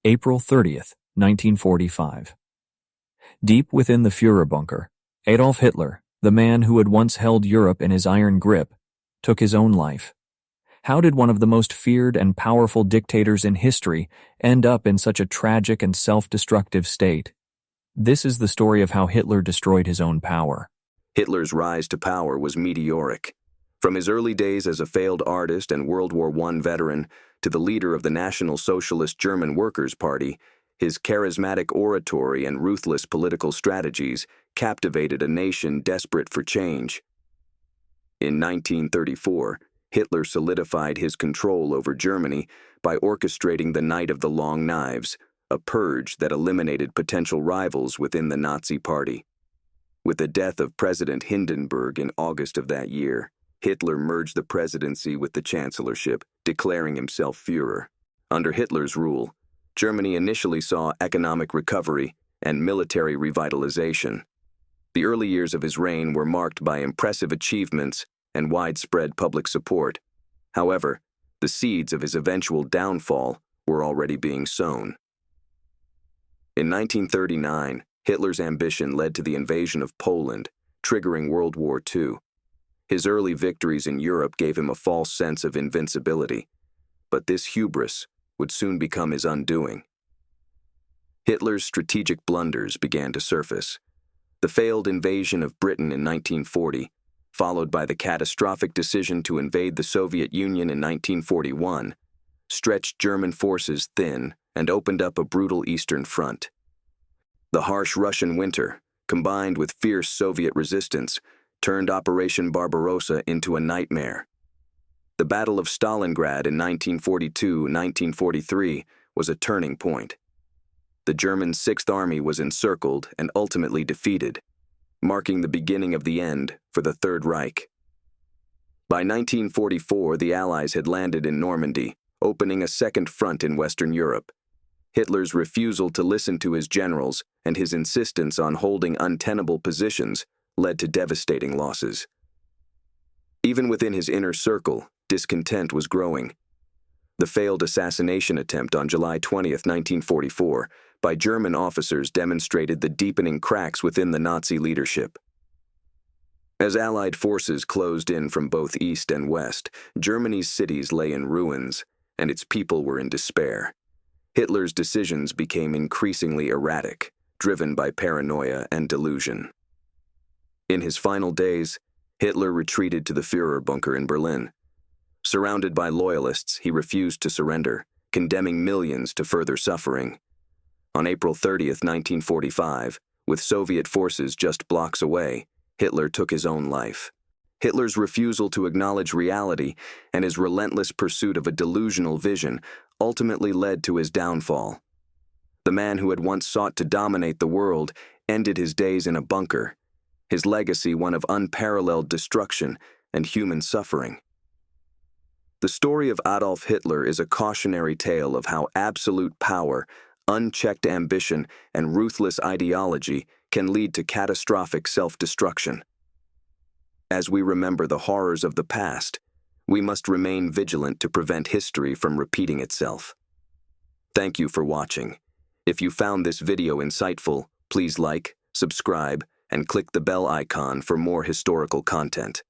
April 30th, 1945. Deep within the Führerbunker, Adolf Hitler, the man who had once held Europe in his iron grip, took his own life. How did one of the most feared and powerful dictators in history end up in such a tragic and self-destructive state? This is the story of how Hitler destroyed his own power. Hitler's rise to power was meteoric. From his early days as a failed artist and World War I veteran to the leader of the National Socialist German Workers' Party, his charismatic oratory and ruthless political strategies captivated a nation desperate for change. In 1934, Hitler solidified his control over Germany by orchestrating the Night of the Long Knives, a purge that eliminated potential rivals within the Nazi Party. With the death of President Hindenburg in August of that year, Hitler merged the presidency with the chancellorship, declaring himself Führer. Under Hitler's rule, Germany initially saw economic recovery and military revitalization. The early years of his reign were marked by impressive achievements and widespread public support. However, the seeds of his eventual downfall were already being sown. In 1939, Hitler's ambition led to the invasion of Poland, triggering World War II. His early victories in Europe gave him a false sense of invincibility, but this hubris would soon become his undoing. Hitler's strategic blunders began to surface. The failed invasion of Britain in 1940, followed by the catastrophic decision to invade the Soviet Union in 1941, stretched German forces thin and opened up a brutal Eastern Front. The harsh Russian winter, combined with fierce Soviet resistance, turned Operation Barbarossa into a nightmare. The Battle of Stalingrad in 1942-1943 was a turning point. The German Sixth Army was encircled and ultimately defeated, marking the beginning of the end for the Third Reich. By 1944, the Allies had landed in Normandy, opening a second front in Western Europe. Hitler's refusal to listen to his generals and his insistence on holding untenable positions led to devastating losses. Even within his inner circle, discontent was growing. The failed assassination attempt on July 20, 1944, by German officers demonstrated the deepening cracks within the Nazi leadership. As Allied forces closed in from both east and west, Germany's cities lay in ruins, and its people were in despair. Hitler's decisions became increasingly erratic, driven by paranoia and delusion. In his final days, Hitler retreated to the Führerbunker in Berlin. Surrounded by loyalists, he refused to surrender, condemning millions to further suffering. On April 30, 1945, with Soviet forces just blocks away, Hitler took his own life. Hitler's refusal to acknowledge reality and his relentless pursuit of a delusional vision ultimately led to his downfall. The man who had once sought to dominate the world ended his days in a bunker, his legacy one of unparalleled destruction and human suffering. The story of Adolf Hitler is a cautionary tale of how absolute power, unchecked ambition, and ruthless ideology can lead to catastrophic self-destruction. As we remember the horrors of the past, we must remain vigilant to prevent history from repeating itself. Thank you for watching. If you found this video insightful, please like, subscribe, and click the bell icon for more historical content.